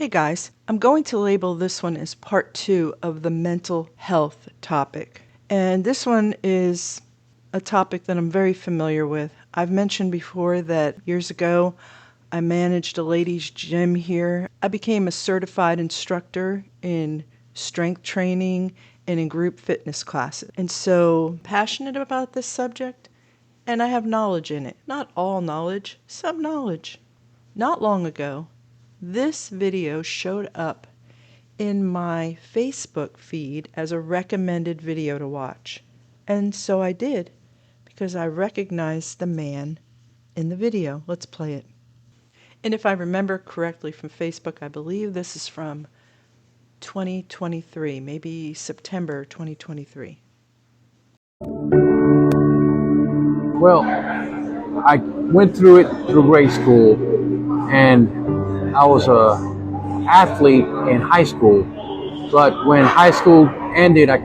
Hey guys, I'm going to label this one as part 2 of the mental health topic. And this one is a topic that I'm very familiar with. I've mentioned before that years ago I managed a ladies' gym here. I became a certified instructor in strength training and in group fitness classes. And so passionate about this subject, and I have knowledge in it. Not all knowledge, some knowledge. Not long ago, this video showed up in my Facebook feed as a recommended video to watch. And so I did, because I recognized the man in the video. Let's play it. And if I remember correctly from Facebook, I believe this is from 2023, maybe September 2023. Well, I went through it through grade school, and I was a athlete in high school. But when high school ended, I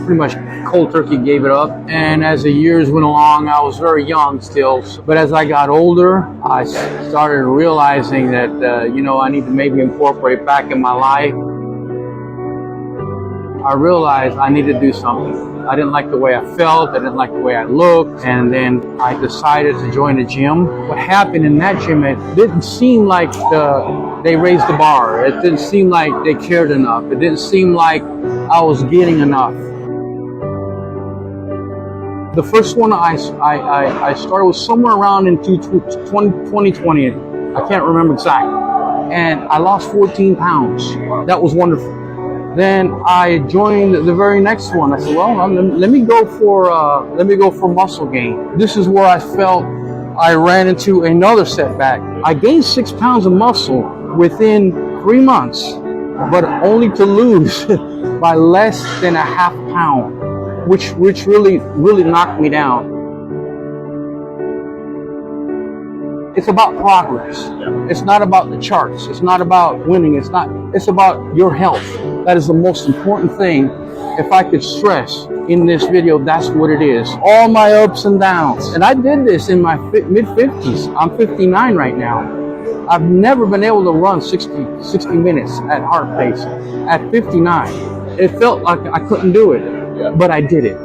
pretty much cold turkey gave it up. And as the years went along, I was very young still. But as I got older, I started realizing that, I need to maybe incorporate back in my life. I realized I needed to do something. I didn't like the way I felt, I didn't like the way I looked, and then I decided to join a gym. What happened in that gym, it didn't seem like they raised the bar. It didn't seem like they cared enough. It didn't seem like I was getting enough. The first one I started was somewhere around in 2020. I can't remember exactly. And I lost 14 pounds. That was wonderful. Then I joined the very next one. I said, well, let me go for muscle gain. This is where I felt I ran into another setback. I gained 6 pounds of muscle within 3 months, but only to lose by less than a half pound, which really knocked me down. It's about progress. It's not about the charts. It's not about winning. It's about your health. That is the most important thing. If I could stress in this video, that's what it is. All my ups and downs. And I did this in my mid-50s. I'm 59 right now. I've never been able to run 60 minutes at heart pace. At 59, it felt like I couldn't do it, but I did it.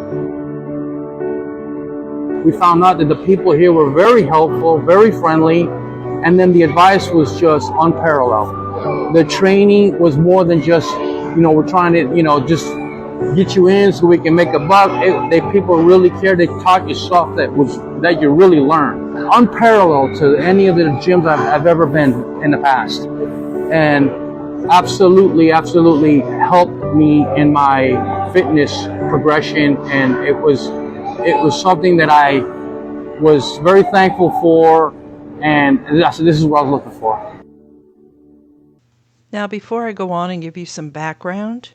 We found out that the people here were very helpful, very friendly, and then the advice was just unparalleled. The training was more than just, we're trying to, just get you in so we can make a buck. People really care. They taught you stuff that you really learn. Unparalleled to any of the gyms I've ever been in the past. And absolutely helped me in my fitness progression, and it was something that I was very thankful for, and this is what I was looking for. Now, before I go on and give you some background,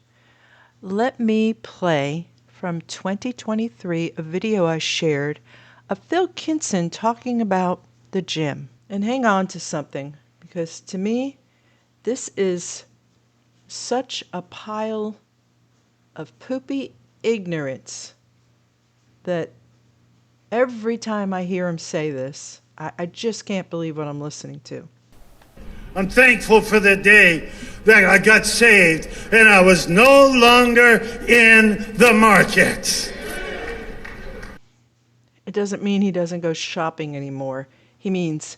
let me play from 2023 a video I shared of Phil Kinson talking about the gym. And hang on to something, because to me, this is such a pile of poopy ignorance that every time I hear him say this, I just can't believe what I'm listening to. I'm thankful for the day that I got saved and I was no longer in the market. It doesn't mean he doesn't go shopping anymore. He means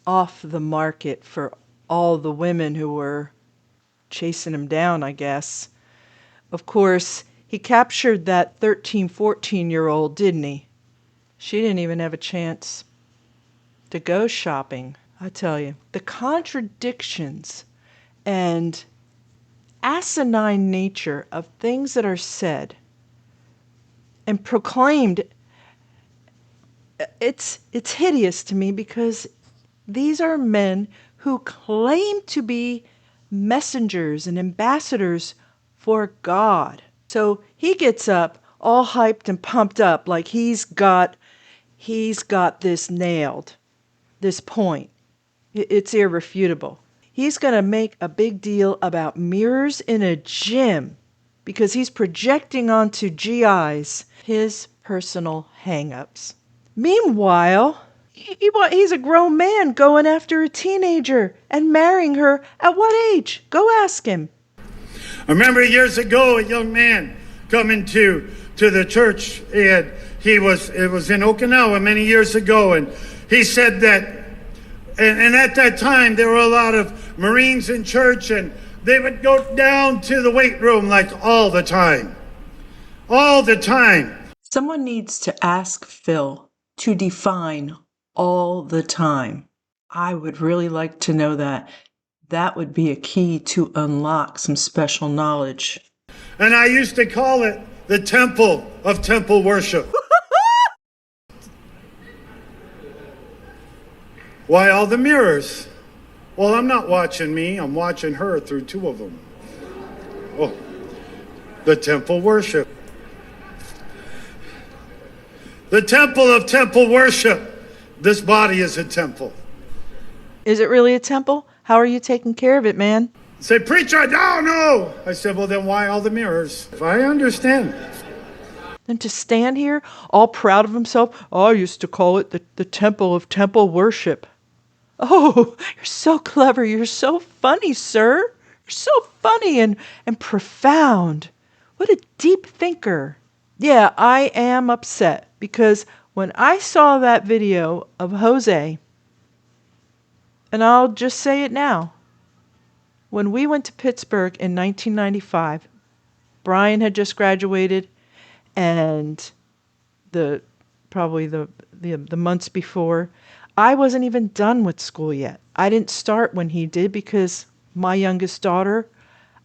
off the market for all the women who were chasing him down, I guess. Of course, he captured that 13, 14-year-old, didn't he? She didn't even have a chance to go shopping. I tell you, the contradictions and asinine nature of things that are said and proclaimed, it's hideous to me, because these are men who claim to be messengers and ambassadors for God. So he gets up all hyped and pumped up like he's got this nailed, this point. It's irrefutable. He's going to make a big deal about mirrors in a gym because he's projecting onto GIs his personal hang-ups. Meanwhile, He's a grown man going after a teenager and marrying her at what age? Go ask him. I remember years ago a young man coming to the church, and it was in Okinawa many years ago, and he said that, and at that time there were a lot of Marines in church, and they would go down to the weight room like all the time. All the time. Someone needs to ask Phil to define all the time. I would really like to know that. That would be a key to unlock some special knowledge. And I used to call it the temple of temple worship. Why all the mirrors? Well, I'm not watching me, I'm watching her through two of them. Oh, the temple worship. The temple of temple worship. This body is a temple. Is it really a temple? How are you taking care of it, man? Say, preacher, no. I said, well, then why all the mirrors? If I understand. Then to stand here, all proud of himself, I used to call it the temple of temple worship. Oh, you're so clever. You're so funny, sir. You're so funny and profound. What a deep thinker. Yeah, I am upset because when I saw that video of Jose, and I'll just say it now, when we went to Pittsburgh in 1995, Brian had just graduated, and probably the months before, I wasn't even done with school yet. I didn't start when he did because my youngest daughter,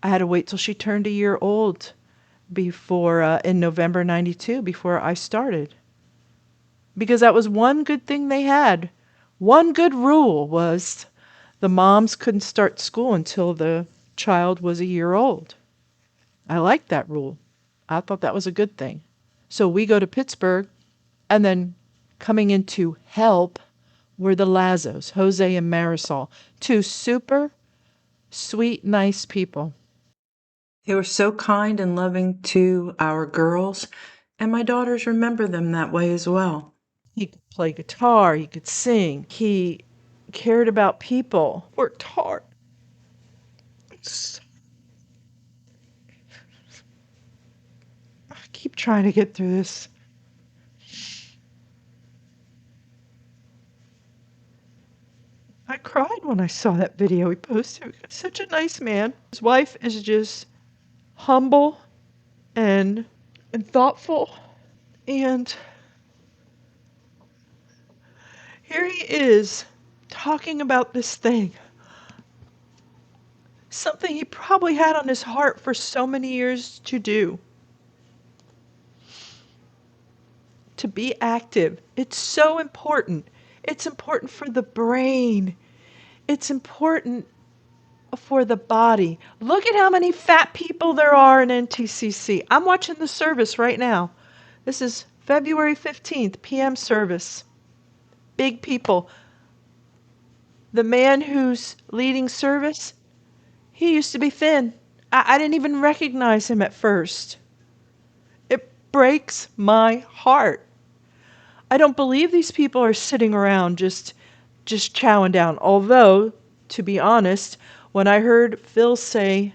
I had to wait till she turned a year old before in November 92 before I started. Because that was one good thing they had. One good rule was the moms couldn't start school until the child was a year old. I liked that rule. I thought that was a good thing. So we go to Pittsburgh, and then coming in to help were the Lazos, Jose and Marisol, two super sweet, nice people. They were so kind and loving to our girls, and my daughters remember them that way as well. He could play guitar, he could sing, he cared about people, worked hard. I keep trying to get through this. I cried when I saw that video he posted. Such a nice man. His wife is just humble and thoughtful, and here he is talking about this thing. Something he probably had on his heart for so many years to do. To be active. It's so important. It's important for the brain. It's important for the body. Look at how many fat people there are in NTCC. I'm watching the service right now. This is February 15th, PM service. Big people. The man who's leading service, he used to be thin. I didn't even recognize him at first. It breaks my heart. I don't believe these people are sitting around just chowing down. Although, to be honest, when I heard Phil say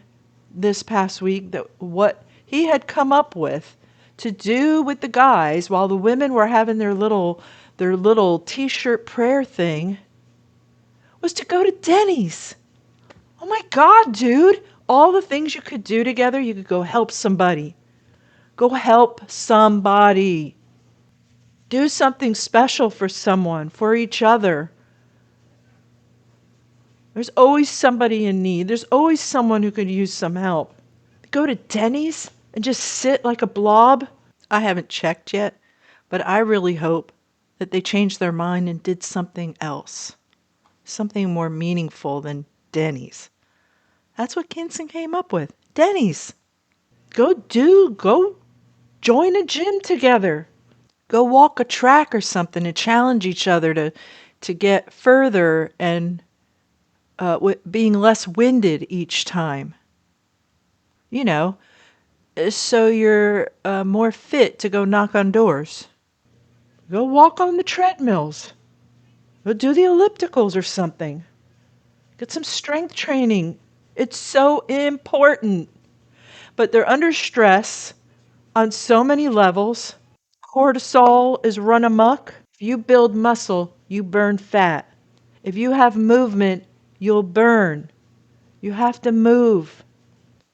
this past week that what he had come up with to do with the guys while the women were having their little t-shirt prayer thing was to go to Denny's. Oh my God, dude. All the things you could do together, you could go help somebody. Go help somebody. Do something special for someone, for each other. There's always somebody in need. There's always someone who could use some help. Go to Denny's and just sit like a blob? I haven't checked yet, but I really hope that they changed their mind and did something else. Something more meaningful than Denny's. That's what Kinson came up with. Denny's. Go join a gym together. Go walk a track or something and challenge each other to get further and being less winded each time. You know, so you're more fit to go knock on doors. Go walk on the treadmills. Or do the ellipticals or something. Get some strength training. It's so important. But they're under stress on so many levels. Cortisol is run amok. If you build muscle, you burn fat. If you have movement, you'll burn. You have to move.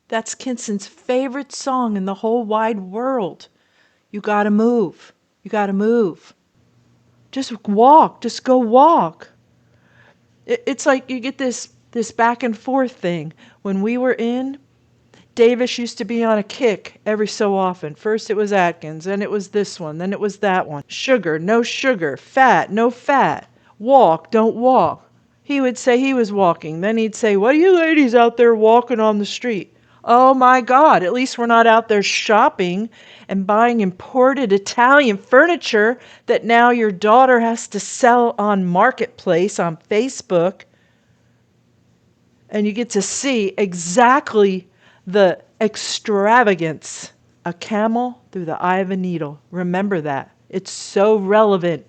That's Kinson's favorite song in the whole wide world. You gotta move. You gotta move. Just walk. Just go walk. It's like you get this back and forth thing. When we were in, Davis used to be on a kick every so often. First it was Atkins, then it was this one, then it was that one. Sugar, no sugar. Fat, no fat. Walk, don't walk. He would say he was walking. Then he'd say, what are you ladies out there walking on the street? Oh my God, at least we're not out there shopping and buying imported Italian furniture that now your daughter has to sell on Marketplace on Facebook. And you get to see exactly the extravagance. A camel through the eye of a needle. Remember that. It's so relevant.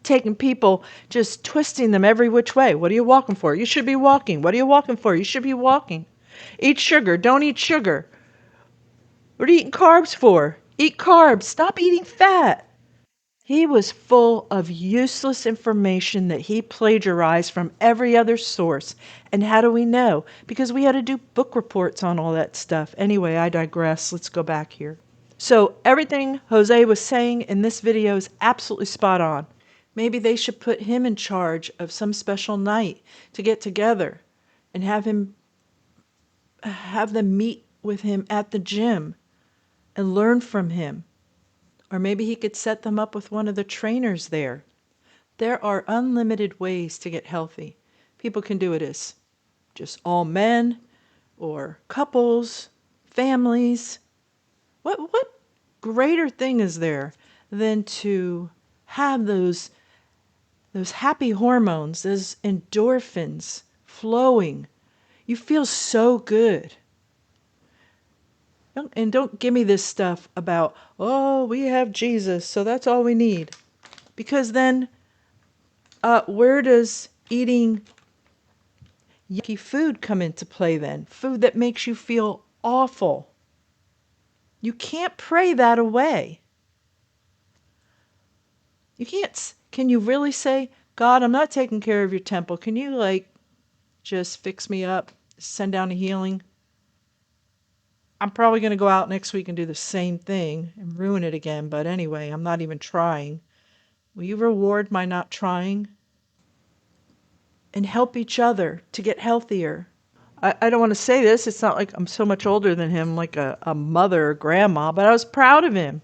Taking people, just twisting them every which way. What are you walking for? You should be walking. What are you walking for? You should be walking. Eat sugar. Don't eat sugar. What are you eating carbs for? Eat carbs. Stop eating fat. He was full of useless information that he plagiarized from every other source. And how do we know? Because we had to do book reports on all that stuff. Anyway, I digress. Let's go back here. So everything Jose was saying in this video is absolutely spot on. Maybe they should put him in charge of some special night to get together and have them meet with him at the gym and learn from him. Or maybe he could set them up with one of the trainers there. There are unlimited ways to get healthy. People can do it as just all men or couples, families. What greater thing is there than to have those happy hormones, those endorphins flowing? You feel so good. And don't give me this stuff about, oh, we have Jesus, so that's all we need. Because then, where does eating yucky food come into play then? Food that makes you feel awful. You can't pray that away. You can't. Can you really say, God, I'm not taking care of your temple. Can you, just fix me up, send down a healing? I'm probably going to go out next week and do the same thing and ruin it again. But anyway, I'm not even trying. Will you reward my not trying? And help each other to get healthier. I don't want to say this. It's not like I'm so much older than him, like a mother or grandma, but I was proud of him.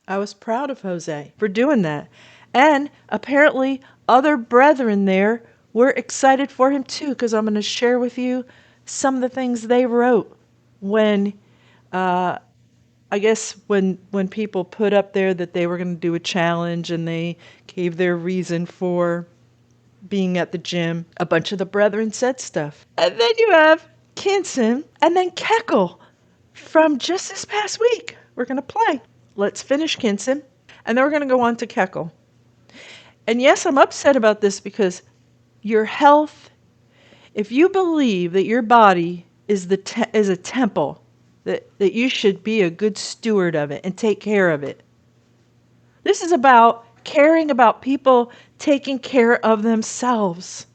I was proud of Jose for doing that. And apparently other brethren there were excited for him too, because I'm going to share with you some of the things they wrote when I guess when people put up there that they were going to do a challenge and they gave their reason for being at the gym, a bunch of the brethren said stuff. And then you have Kinson and then Kekle from just this past week. We're going to play. Let's finish Kinson and then we're going to go on to Kekle. And yes, I'm upset about this because your health, if you believe that your body is a temple, that you should be a good steward of it and take care of it. This is about caring about people taking care of themselves.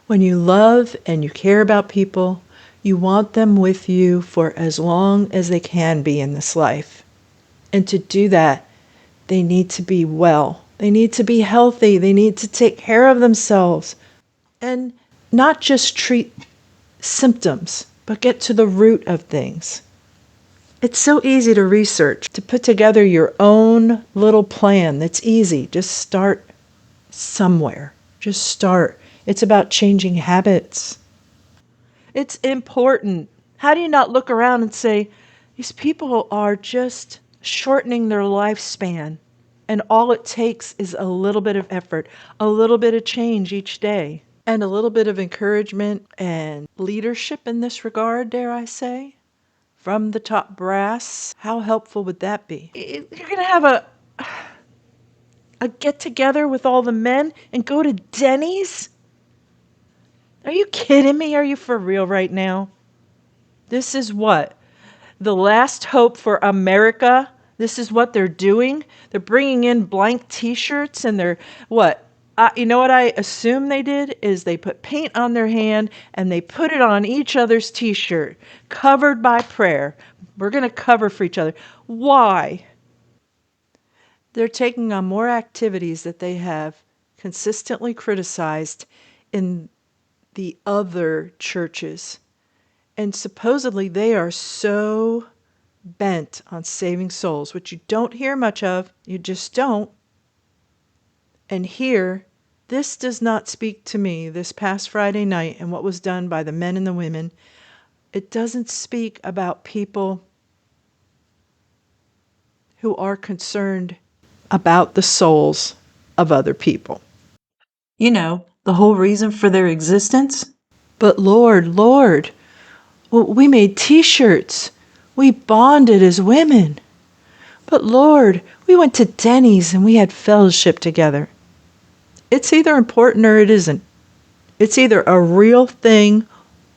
When you love and you care about people, you want them with you for as long as they can be in this life. And to do that, they need to be well. They need to be healthy. They need to take care of themselves. And not just treat symptoms, but get to the root of things. It's so easy to research, to put together your own little plan. That's easy. Just start somewhere. Just start. It's about changing habits. It's important. How do you not look around and say, these people are just shortening their lifespan, and all it takes is a little bit of effort, a little bit of change each day, and a little bit of encouragement and leadership in this regard, dare I say, from the top brass. How helpful would that be? You're going to have A get together with all the men and go to Denny's? Are you kidding me? Are you for real right now? This is what? The last hope for America? This is what they're doing? They're bringing in blank t-shirts and they're what? You know what I assume they did is they put paint on their hand and they put it on each other's t-shirt, covered by prayer. We're going to cover for each other. Why? They're taking on more activities that they have consistently criticized in the other churches. And supposedly they are so bent on saving souls, which you don't hear much of. You just don't. And here, this does not speak to me this past Friday night and what was done by the men and the women. It doesn't speak about people who are concerned about the souls of other people. You know, the whole reason for their existence. But Lord, well, we made t-shirts. We bonded as women. But Lord, we went to Denny's and we had fellowship together. It's either important or it isn't. It's either a real thing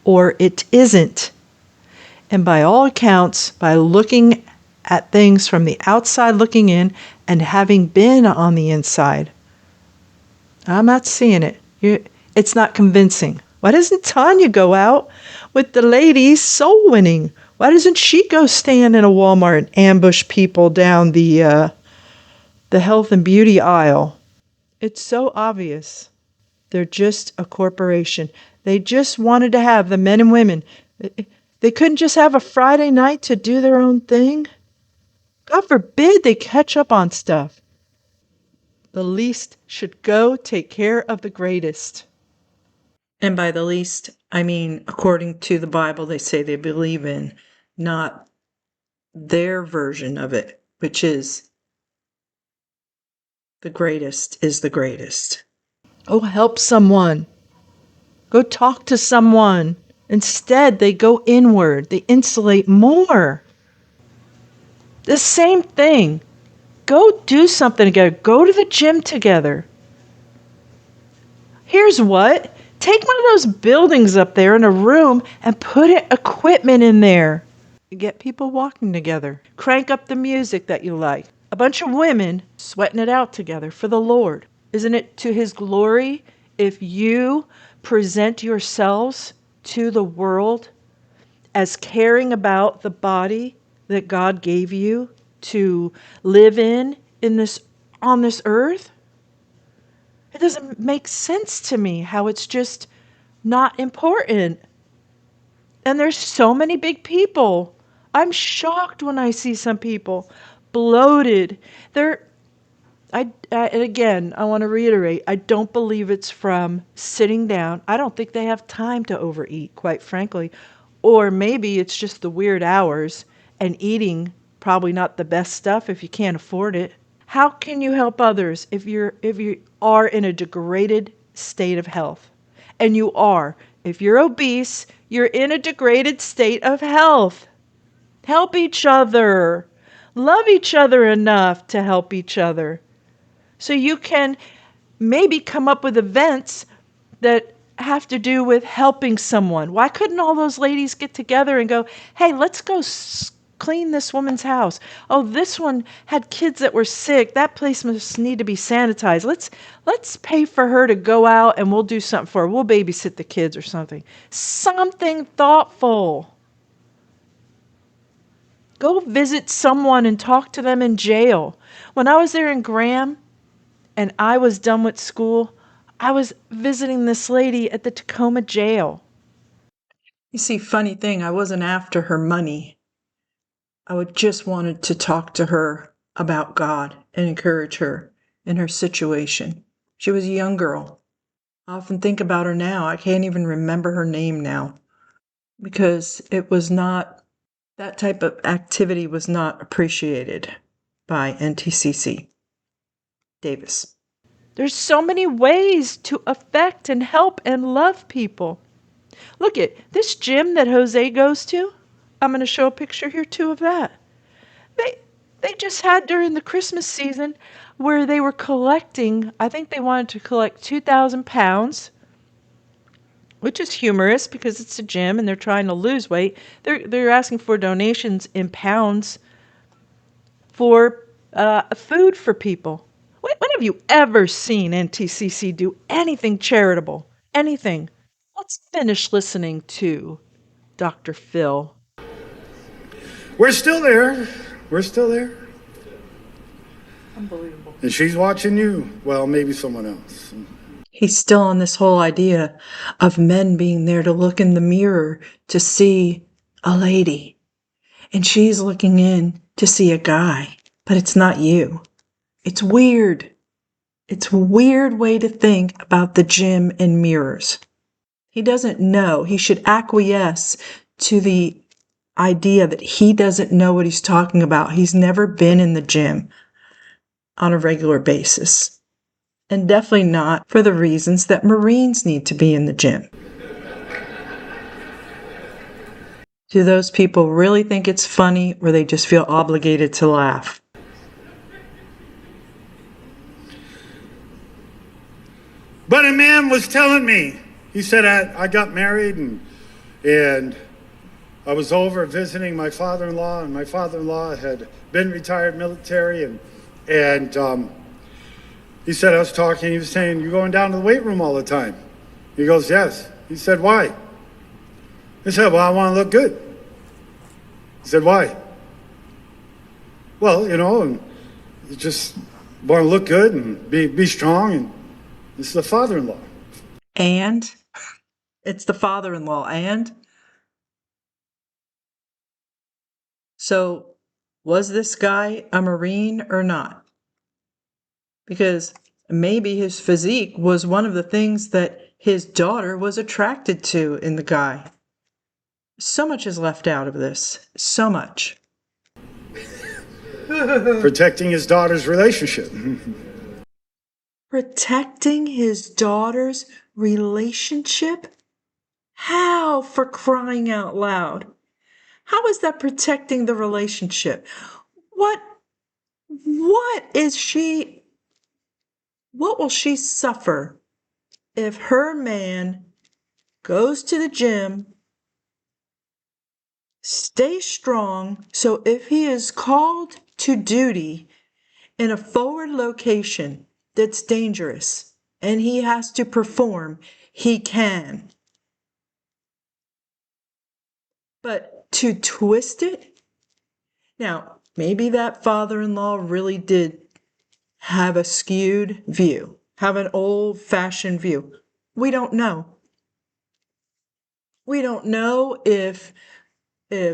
or it isn't. And by all accounts, by looking at things from the outside looking in and having been on the inside, I'm not seeing it. It's not convincing. Why doesn't Tanya go out with the ladies soul winning? Why doesn't she go stand in a Walmart and ambush people down the health and beauty aisle? It's so obvious. They're just a corporation. They just wanted to have the men and women. They couldn't just have a Friday night to do their own thing. God forbid they catch up on stuff. The least should go take care of the greatest. And by the least, I mean, according to the Bible, they say they believe in, not their version of it, which is the greatest is the greatest. Oh, help someone. Go talk to someone. Instead, they go inward. They insulate more. The same thing. Go do something together. Go to the gym together. Here's what. Take one of those buildings up there in a room and put equipment in there. Get people walking together. Crank up the music that you like. A bunch of women sweating it out together for the Lord. Isn't it to His glory if you present yourselves to the world as caring about the body that God gave you to live in this on this earth? It doesn't make sense to me how it's just not important. And there's so many big people. I'm shocked when I see some people bloated. And again, I want to reiterate, I don't believe it's from sitting down. I don't think they have time to overeat, quite frankly. Or maybe it's just the weird hours and eating probably not the best stuff if you can't afford it. How can you help others if you are in a degraded state of health? And you are. If you're obese, you're in a degraded state of health. Help each other. Love each other enough to help each other. So you can maybe come up with events that have to do with helping someone. Why couldn't all those ladies get together and go, hey, let's go clean this woman's house. Oh, this one had kids that were sick. That place must need to be sanitized. Let's pay for her to go out and we'll do something for her. We'll babysit the kids or something. Something thoughtful. Go visit someone and talk to them in jail. When I was there in Graham and I was done with school, I was visiting this lady at the Tacoma jail. You see, funny thing, I wasn't after her money. I would just wanted to talk to her about God and encourage her in her situation. She was a young girl. I often think about her now. I can't even remember her name now because it was not, that type of activity was not appreciated by NTCC. Davis. There's so many ways to affect and help and love people. Look at this gym that Jose goes to. I'm going to show a picture here too of that. They they just had during the Christmas season where they were collecting, I think they wanted to collect 2,000 pounds, which is humorous because it's a gym and they're trying to lose weight. They're asking for donations in pounds for food for people. When have you ever seen NTCC do anything charitable? Anything? Let's finish listening to Dr. Phil. We're still there. We're still there. Unbelievable. And she's watching you. Well, maybe someone else. He's still on this whole idea of men being there to look in the mirror to see a lady. And she's looking in to see a guy. But it's not you. It's weird. It's a weird way to think about the gym and mirrors. He doesn't know. He should acquiesce to the idea that he doesn't know what he's talking about. He's never been in the gym on a regular basis. And definitely not for the reasons that Marines need to be in the gym. Do those people really think it's funny, or they just feel obligated to laugh? But a man was telling me, he said, I got married and I was over visiting my father-in-law, and my father-in-law had been retired military, and he said, I was talking, he was saying, you're going down to the weight room all the time. He goes, yes. He said, why? I said, well, I want to look good. He said, why? Well, and you just want to look good and be strong, and this is the father-in-law. And? It's the father-in-law, and? So, was this guy a Marine or not? Because maybe his physique was one of the things that his daughter was attracted to in the guy. So much is left out of this. So much. Protecting his daughter's relationship. Protecting his daughter's relationship? How, for crying out loud? How is that protecting the relationship? What will she suffer if her man goes to the gym, stays strong, so if he is called to duty in a forward location that's dangerous and he has to perform, he can. But to twist it? Now, maybe that father-in-law really did have a skewed view, have an old-fashioned view. We don't know. We don't know if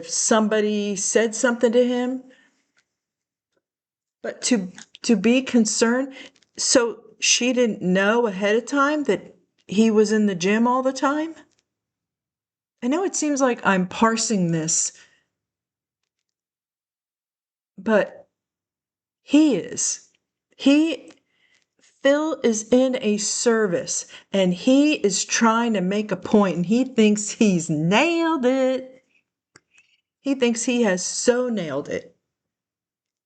somebody said something to him, but to be concerned, so she didn't know ahead of time that he was in the gym all the time? I know it seems like I'm parsing this, but he is. Phil is in a service and he is trying to make a point and he thinks he's nailed it. He thinks he has so nailed it.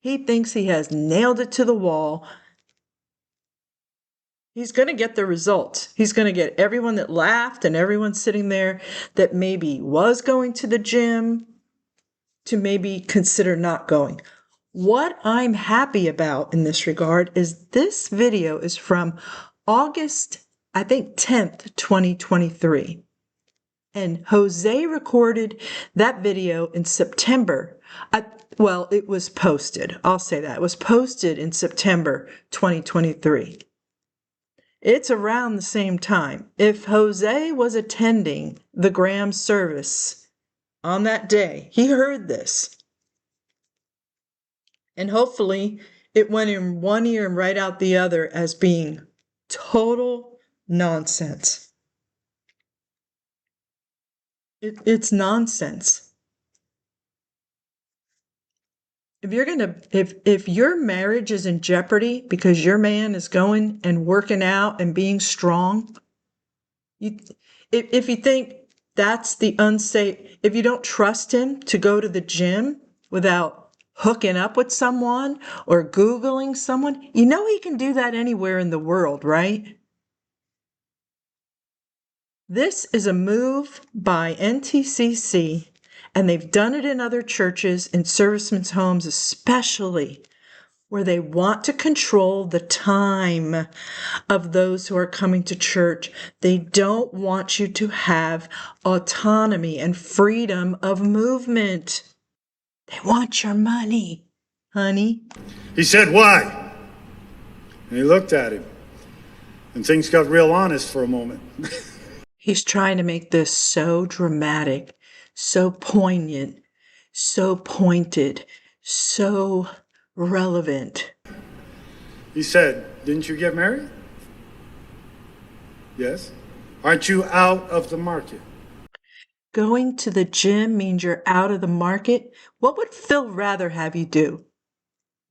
He thinks he has nailed it to the wall. He's going to get the results. He's going to get everyone that laughed and everyone sitting there that maybe was going to the gym to maybe consider not going. What I'm happy about in this regard is this video is from August, I think 10th, 2023. And Jose recorded that video in September. Well, it was posted. I'll say that. It was posted in September 2023. It's around the same time. If Jose was attending the Graham service on that day, he heard this. And hopefully it went in one ear and right out the other as being total nonsense. It's nonsense. If your marriage is in jeopardy because your man is going and working out and being strong, if you think that's the unsafe, if you don't trust him to go to the gym without hooking up with someone or Googling someone, you know he can do that anywhere in the world, right? This is a move by NTCC, and they've done it in other churches, in servicemen's homes especially, where they want to control the time of those who are coming to church. They don't want you to have autonomy and freedom of movement. They want your money, honey. He said, "Why?" And he looked at him, and things got real honest for a moment. He's trying to make this so dramatic, so poignant, so pointed, so relevant. He said, "Didn't you get married?" "Yes." "Aren't you out of the market?" Going to the gym means you're out of the market. What would Phil rather have you do?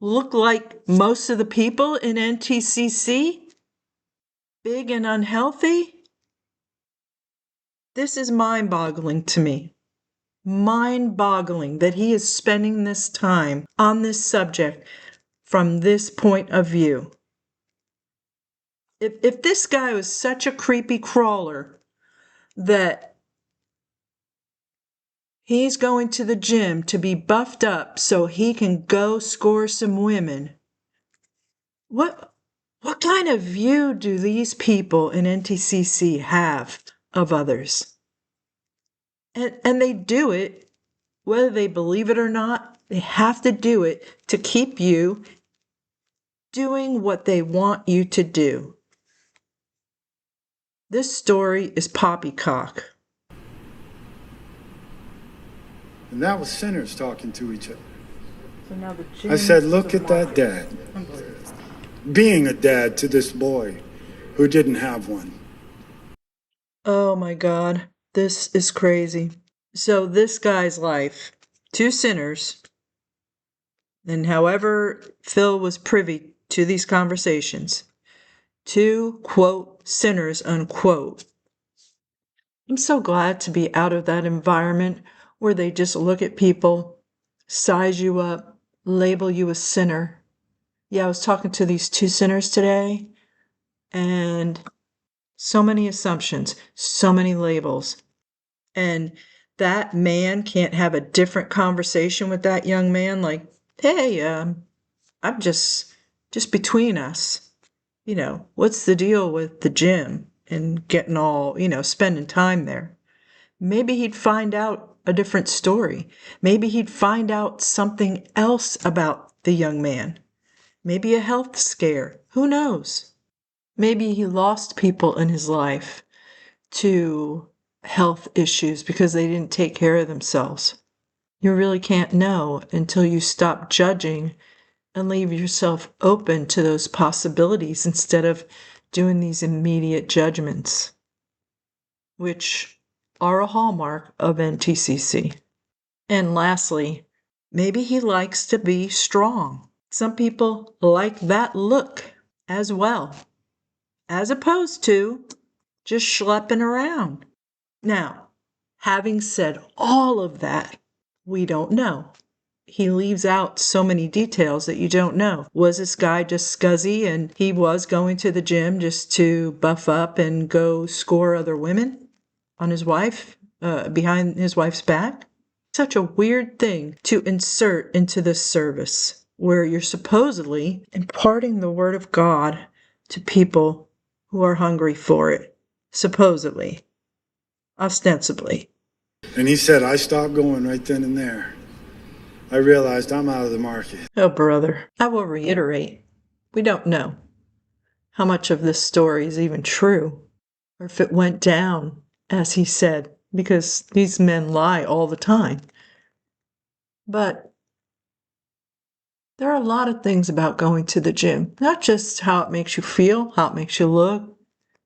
Look like most of the people in NTCC? Big and unhealthy? This is mind-boggling to me. Mind-boggling that he is spending this time on this subject from this point of view. If this guy was such a creepy crawler that he's going to the gym to be buffed up so he can go score some women, what kind of view do these people in NTCC have of others? And they do it, whether they believe it or not, they have to do it to keep you doing what they want you to do. This story is poppycock. And that was sinners talking to each other. So now the gym I said, "Look at that dad. Being a dad to this boy who didn't have one." Oh my God, this is crazy. So this guy's life, two sinners, and however Phil was privy to these conversations, two, quote, sinners, unquote. I'm so glad to be out of that environment where they just look at people, size you up, label you a sinner. Yeah, I was talking to these two sinners today, and so many assumptions, so many labels. And that man can't have a different conversation with that young man like, "Hey, I'm just between us. What's the deal with the gym and getting all, spending time there?" Maybe he'd find out a different story. Maybe he'd find out something else about the young man. Maybe a health scare. Who knows? Maybe he lost people in his life to health issues because they didn't take care of themselves. You really can't know until you stop judging and leave yourself open to those possibilities instead of doing these immediate judgments, which are a hallmark of NTCC. And lastly, maybe he likes to be strong. Some people like that look as well, as opposed to just schlepping around. Now, having said all of that, we don't know. He leaves out so many details that you don't know. Was this guy just scuzzy and he was going to the gym just to buff up and go score other women on his wife, behind his wife's back? Such a weird thing to insert into this service where you're supposedly imparting the word of God to people who are hungry for it. Supposedly. Ostensibly. And he said, "I stopped going right then and there. I realized I'm out of the market." Oh, brother, I will reiterate, we don't know how much of this story is even true, or if it went down, as he said, because these men lie all the time. But there are a lot of things about going to the gym, not just how it makes you feel, how it makes you look,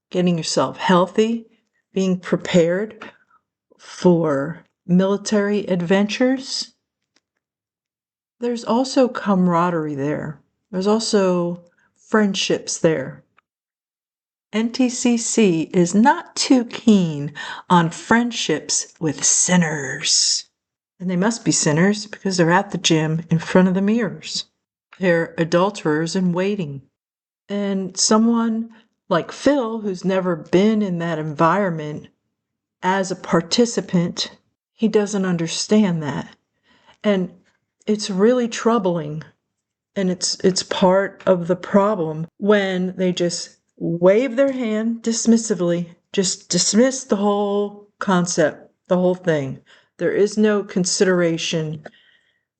getting yourself healthy, being prepared for military adventures. There's also camaraderie there. There's also friendships there. NTCC is not too keen on friendships with sinners. And they must be sinners because they're at the gym in front of the mirrors. They're adulterers in waiting. And someone like Phil, who's never been in that environment as a participant, he doesn't understand that. And it's really troubling. And it's part of the problem when they just wave their hand dismissively, just dismiss the whole concept, the whole thing. There is no consideration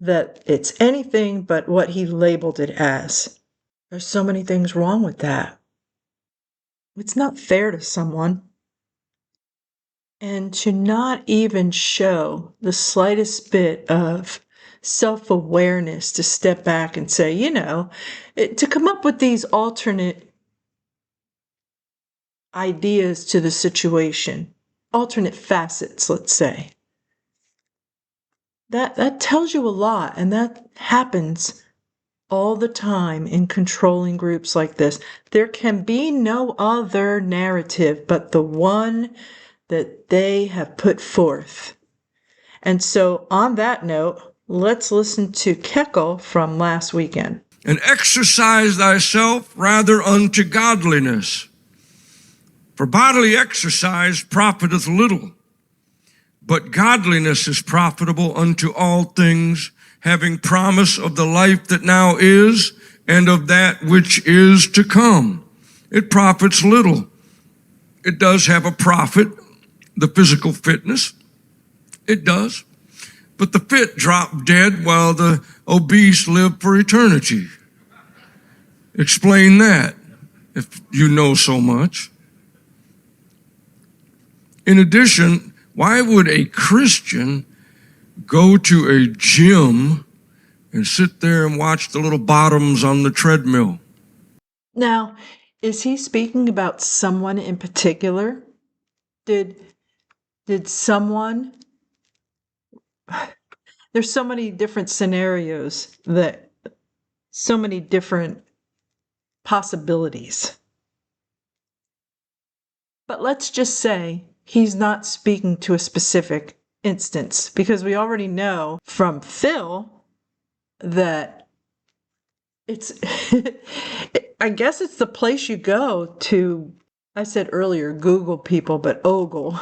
that it's anything but what he labeled it as. There's so many things wrong with that. It's not fair to someone. And to not even show the slightest bit of self-awareness to step back and say, to come up with these alternate ideas to the situation, alternate facets, let's say. That tells you a lot, and that happens all the time in controlling groups like this. There can be no other narrative but the one that they have put forth. And so on that note, let's listen to Kekle from last weekend. And exercise thyself rather unto godliness. For bodily exercise profiteth little, but godliness is profitable unto all things, having promise of the life that now is and of that which is to come. It profits little. It does have a profit, the physical fitness. It does. But the fit drop dead while the obese live for eternity. Explain that, if you know so much. In addition, why would a Christian go to a gym and sit there and watch the little bottoms on the treadmill? Now, is he speaking about someone in particular? Did someone... There's so many different scenarios, so many different possibilities. But let's just say he's not speaking to a specific instance, because we already know from Phil that it's, I guess it's the place you go to, I said earlier, Google people, but ogle.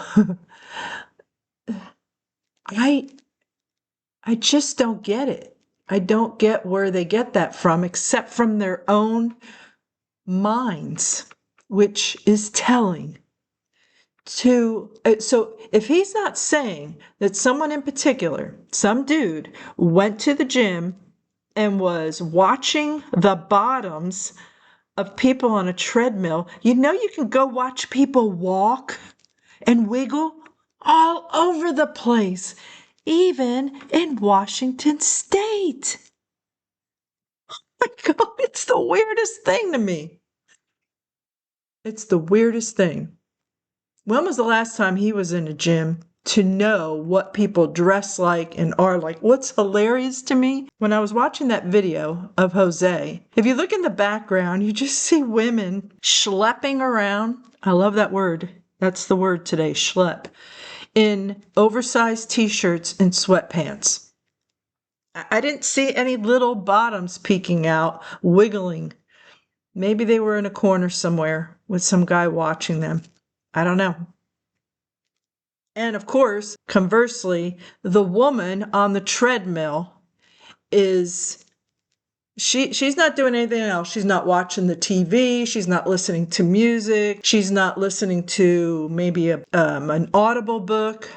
I just don't get it. I don't get where they get that from, except from their own minds, which is telling. So if he's not saying that someone in particular, some dude, went to the gym and was watching the bottoms of people on a treadmill, you can go watch people walk and wiggle all over the place, even in Washington State. Oh my God, it's the weirdest thing to me. It's the weirdest thing. When was the last time he was in a gym to know what people dress like and are like? What's hilarious to me, when I was watching that video of Jose, if you look in the background, you just see women schlepping around. I love that word. That's the word today, schlep. In oversized t-shirts and sweatpants. I didn't see any little bottoms peeking out, wiggling. Maybe they were in a corner somewhere with some guy watching them. I don't know. And of course, conversely, the woman on the treadmill is, she's not doing anything else. She's not watching the TV. She's not listening to music. She's not listening to maybe an Audible book.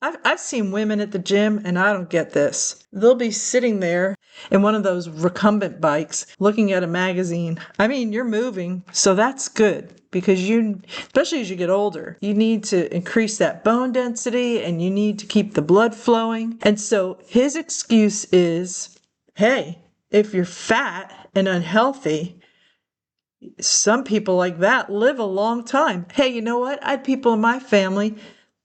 I've seen women at the gym, and I don't get this. They'll be sitting there in one of those recumbent bikes looking at a magazine. I mean, you're moving, so that's good, because especially as you get older, you need to increase that bone density and you need to keep the blood flowing. And so his excuse is, hey, if you're fat and unhealthy, some people like that live a long time. Hey, you know what? I had people in my family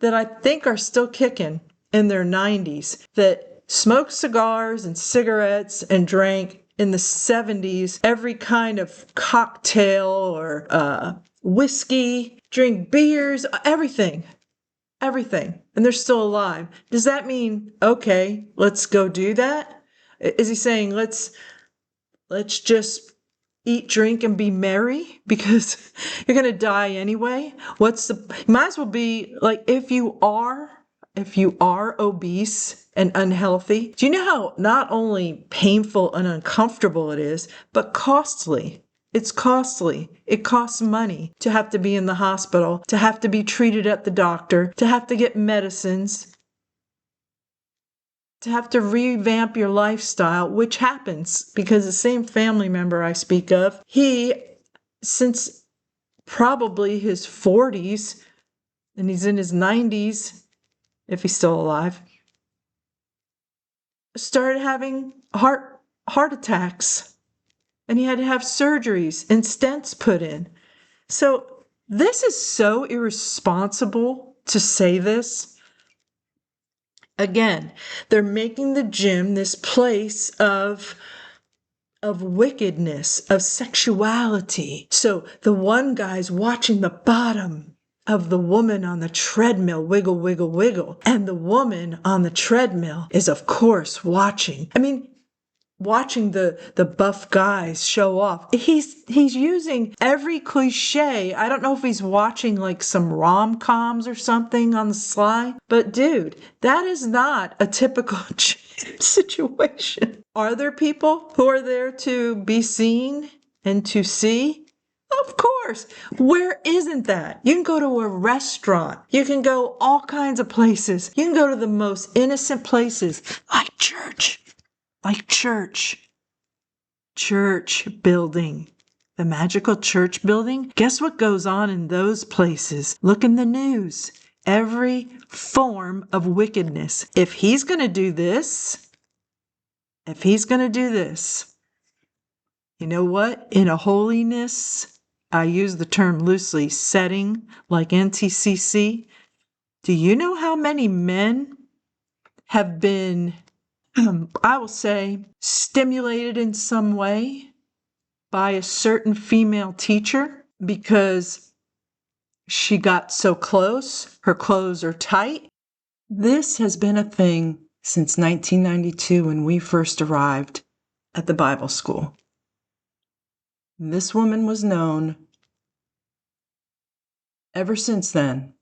that I think are still kicking in their 90s that smoked cigars and cigarettes and drank in the 70s every kind of cocktail or whiskey, drink beers, everything. and they're still alive. Does that mean, okay, let's go do that? Is he saying, let's just eat, drink, and be merry because you're going to die anyway? Might as well be like, if you are obese and unhealthy, do you know how not only painful and uncomfortable it is, but costly? It's costly. It costs money to have to be in the hospital, to have to be treated at the doctor, to have to get medicines, to have to revamp your lifestyle, which happens because the same family member I speak of, he, since probably his 40s, and he's in his 90s, if he's still alive, started having heart attacks. And he had to have surgeries and stents put in. So this is so irresponsible to say this. Again, they're making the gym this place of wickedness, of sexuality. So the one guy's watching the bottom of the woman on the treadmill wiggle, wiggle, wiggle. And the woman on the treadmill is, of course, watching. Watching the buff guys show off. He's using every cliche. I don't know if he's watching like some rom-coms or something on the sly, but dude, that is not a typical situation. Are there people who are there to be seen and to see? Of course. Where isn't that? You can go to a restaurant. You can go all kinds of places. You can go to the most innocent places, like church. Church building, the magical church building. Guess what goes on in those places? Look in the news. Every form of wickedness. If he's going to do this, you know what? In a holiness, I use the term loosely, setting like NTCC. Do you know how many men have been I will say, stimulated in some way by a certain female teacher because she got so close, her clothes are tight? This has been a thing since 1992 when we first arrived at the Bible school. This woman was known ever since then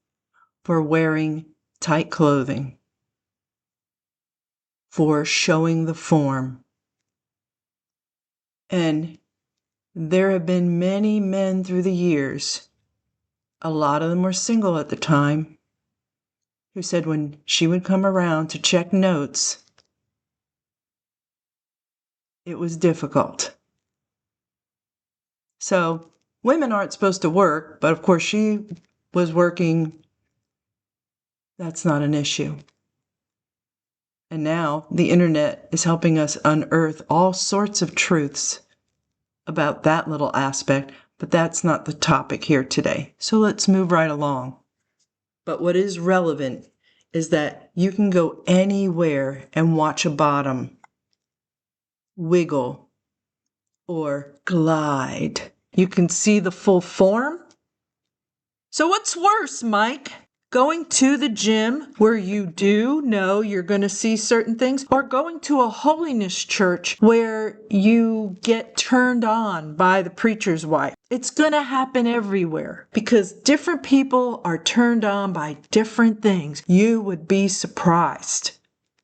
for wearing tight clothing, for showing the form. And there have been many men through the years, a lot of them were single at the time, who said when she would come around to check notes, it was difficult. So women aren't supposed to work, but of course she was working. That's not an issue. And now the internet is helping us unearth all sorts of truths about that little aspect, but that's not the topic here today. So let's move right along. But what is relevant is that you can go anywhere and watch a bottom wiggle or glide. You can see the full form. So what's worse, Mike? Going to the gym where you do know you're going to see certain things, or going to a holiness church where you get turned on by the preacher's wife? It's going to happen everywhere because different people are turned on by different things. You would be surprised,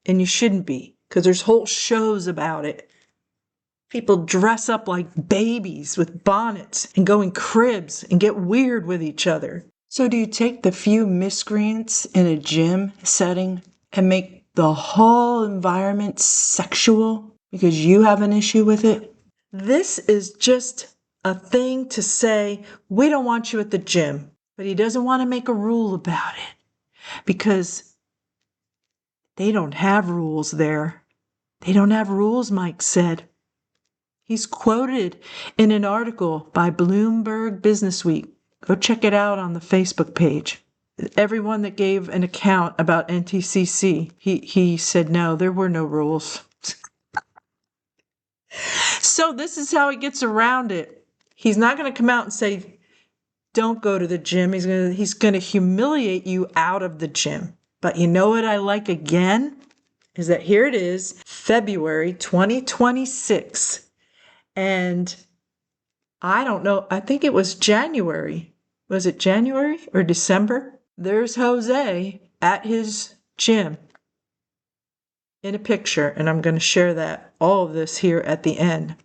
and you shouldn't be, because there's whole shows about it. People dress up like babies with bonnets and go in cribs and get weird with each other. So do you take the few miscreants in a gym setting and make the whole environment sexual because you have an issue with it? This is just a thing to say, we don't want you at the gym, but he doesn't want to make a rule about it because they don't have rules there. They don't have rules, Mike said. He's quoted in an article by Bloomberg Businessweek. Go check it out on the Facebook page. Everyone that gave an account about NTCC, he said, no, there were no rules. So this is how he gets around it. He's not going to come out and say, don't go to the gym. He's going to humiliate you out of the gym. But you know what I like again? Is that here it is, February 2026. And I don't know, I think it was January. Was it January or December? There's Jose at his gym in a picture, and I'm going to share all of this here at the end.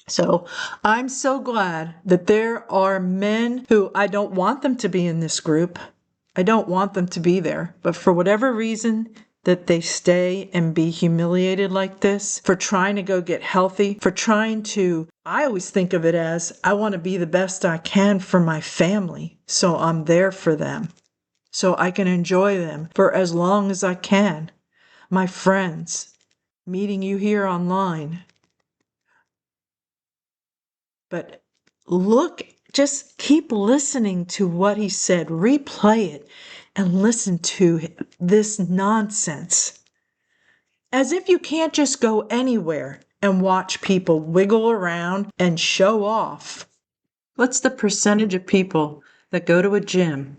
So I'm so glad that there are men who I don't want them to be in this group. I don't want them to be there, but for whatever reason that they stay and be humiliated like this, for trying to go get healthy, for trying to, I always think of it as, I want to be the best I can for my family, so I'm there for them, so I can enjoy them for as long as I can. My friends, meeting you here online. But just keep listening to what he said, replay it, and listen to this nonsense. As if you can't just go anywhere and watch people wiggle around and show off. What's the percentage of people that go to a gym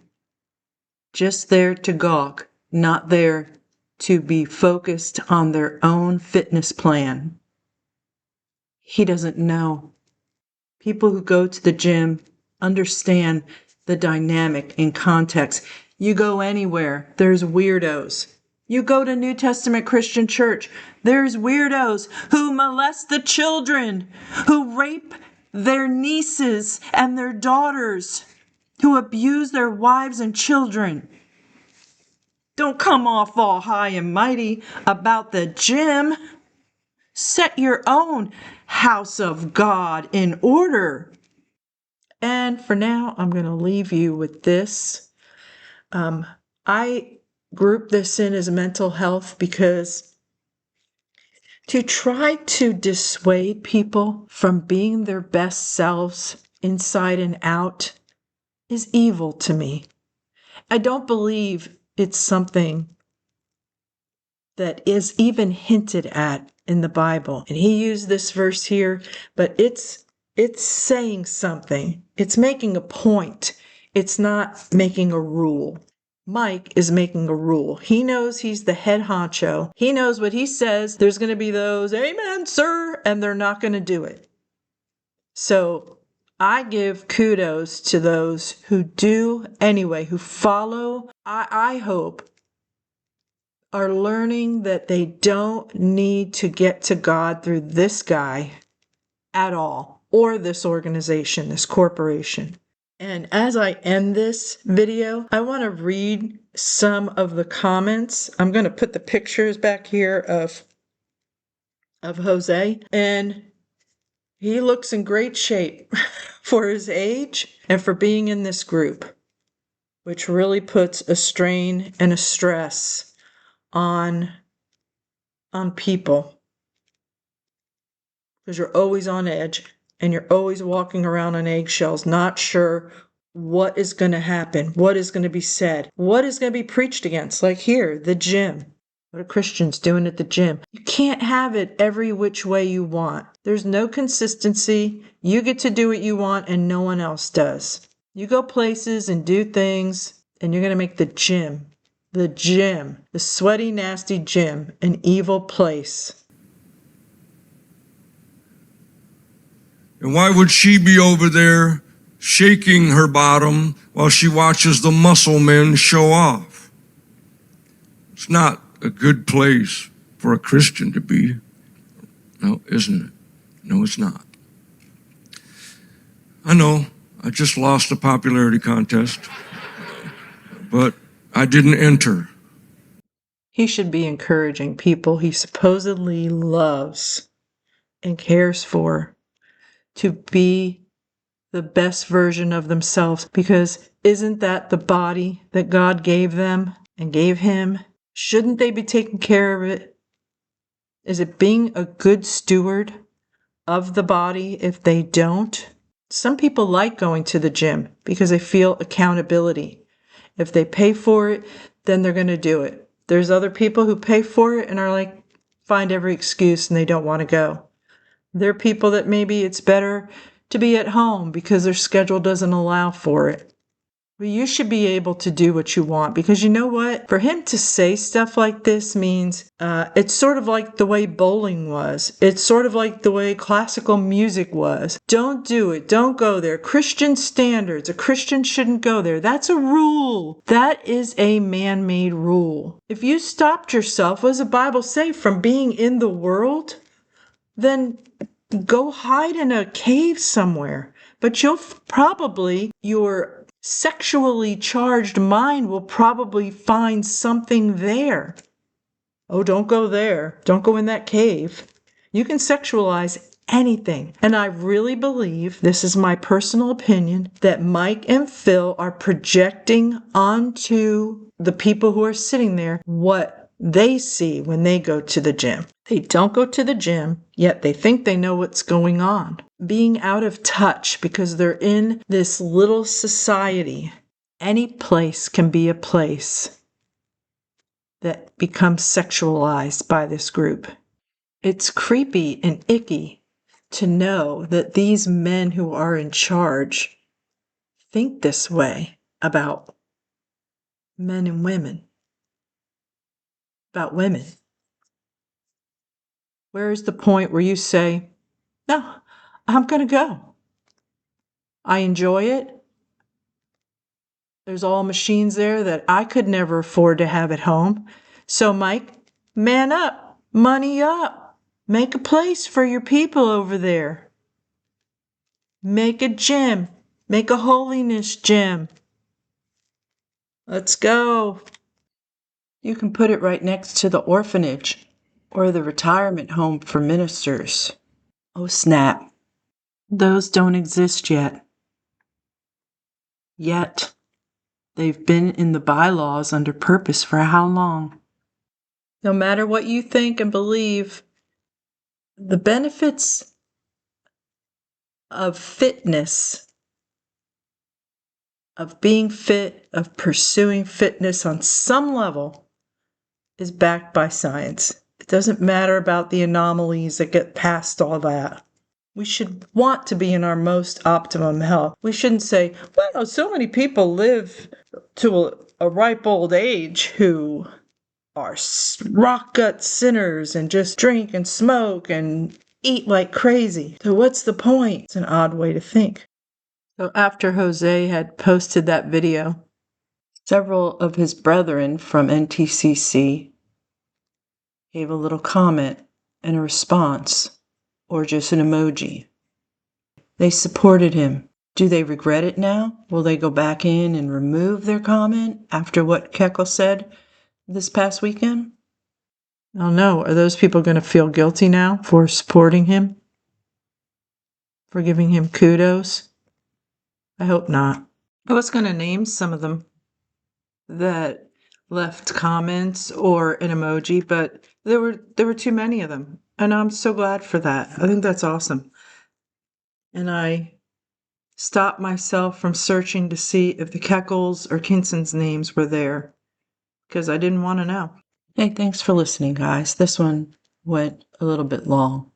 just there to gawk, not there to be focused on their own fitness plan? He doesn't know. People who go to the gym understand the dynamic and context. You go anywhere, there's weirdos. You go to New Testament Christian church, there's weirdos who molest the children, who rape their nieces and their daughters, who abuse their wives and children. Don't come off all high and mighty about the gym. Set your own house of God in order. And for now, I'm going to leave you with this. I group this in as mental health because to try to dissuade people from being their best selves inside and out is evil to me. I don't believe it's something that is even hinted at in the Bible. And he used this verse here, but it's saying something. It's making a point. It's not making a rule. Mike is making a rule. He knows he's the head honcho. He knows what he says. There's going to be those, amen, sir, and they're not going to do it. So I give kudos to those who do anyway, who follow. I hope are learning that they don't need to get to God through this guy at all, or this organization, this corporation. And as I end this video, I want to read some of the comments. I'm going to put the pictures back here of Jose, and he looks in great shape for his age and for being in this group, which really puts a strain and a stress on people, because you're always on edge and you're always walking around on eggshells, not sure what is going to happen, what is going to be said, what is going to be preached against. Like here, the gym. What are Christians doing at the gym? You can't have it every which way you want. There's no consistency. You get to do what you want and no one else does. You go places and do things, and you're going to make the gym, the sweaty, nasty gym, an evil place. And why would she be over there shaking her bottom while she watches the muscle men show off? It's not a good place for a Christian to be. No, isn't it? No, it's not. I know, I just lost a popularity contest, but I didn't enter. He should be encouraging people he supposedly loves and cares for to be the best version of themselves, because isn't that the body that God gave them and gave him? Shouldn't they be taking care of it? Is it being a good steward of the body if they don't? Some people like going to the gym because they feel accountability. If they pay for it, then they're going to do it. There's other people who pay for it and are like, find every excuse and they don't want to go. There are people that maybe it's better to be at home because their schedule doesn't allow for it. Well, you should be able to do what you want, because you know what? For him to say stuff like this means it's sort of like the way bowling was. It's sort of like the way classical music was. Don't do it. Don't go there. Christian standards. A Christian shouldn't go there. That's a rule. That is a man-made rule. If you stopped yourself, what does the Bible say, from being in the world, then go hide in a cave somewhere. But your sexually charged mind will probably find something there. Oh, don't go there. Don't go in that cave. You can sexualize anything. And I really believe, this is my personal opinion, that Mike and Phil are projecting onto the people who are sitting there what they see when they go to the gym. They don't go to the gym, yet they think they know what's going on. Being out of touch because they're in this little society. Any place can be a place that becomes sexualized by this group. It's creepy and icky to know that these men who are in charge think this way about men and women, about women. Where is the point where you say, no, I'm going to go. I enjoy it. There's all machines there that I could never afford to have at home. So, Mike, man up, money up. Make a place for your people over there. Make a gym. Make a holiness gym. Let's go. You can put it right next to the orphanage or the retirement home for ministers. Oh, snap. Those don't exist yet. Yet. They've been in the bylaws under purpose for how long? No matter what you think and believe, the benefits of fitness, of being fit, of pursuing fitness on some level, is backed by science. It doesn't matter about the anomalies that get past all that. We should want to be in our most optimum health. We shouldn't say, well, so many people live to a ripe old age who are rock gut sinners and just drink and smoke and eat like crazy. So what's the point? It's an odd way to think. So after Jose had posted that video, several of his brethren from NTCC gave a little comment and a response, or just an emoji. They supported him. Do they regret it now? Will they go back in and remove their comment after what Kekle said this past weekend? I don't know. Are those people going to feel guilty now for supporting him? For giving him kudos? I hope not. I was going to name some of them that left comments or an emoji, but there were too many of them. And I'm so glad for that. I think that's awesome. And I stopped myself from searching to see if the Kekles or Kinson's names were there, because I didn't want to know. Hey, thanks for listening, guys. This one went a little bit long.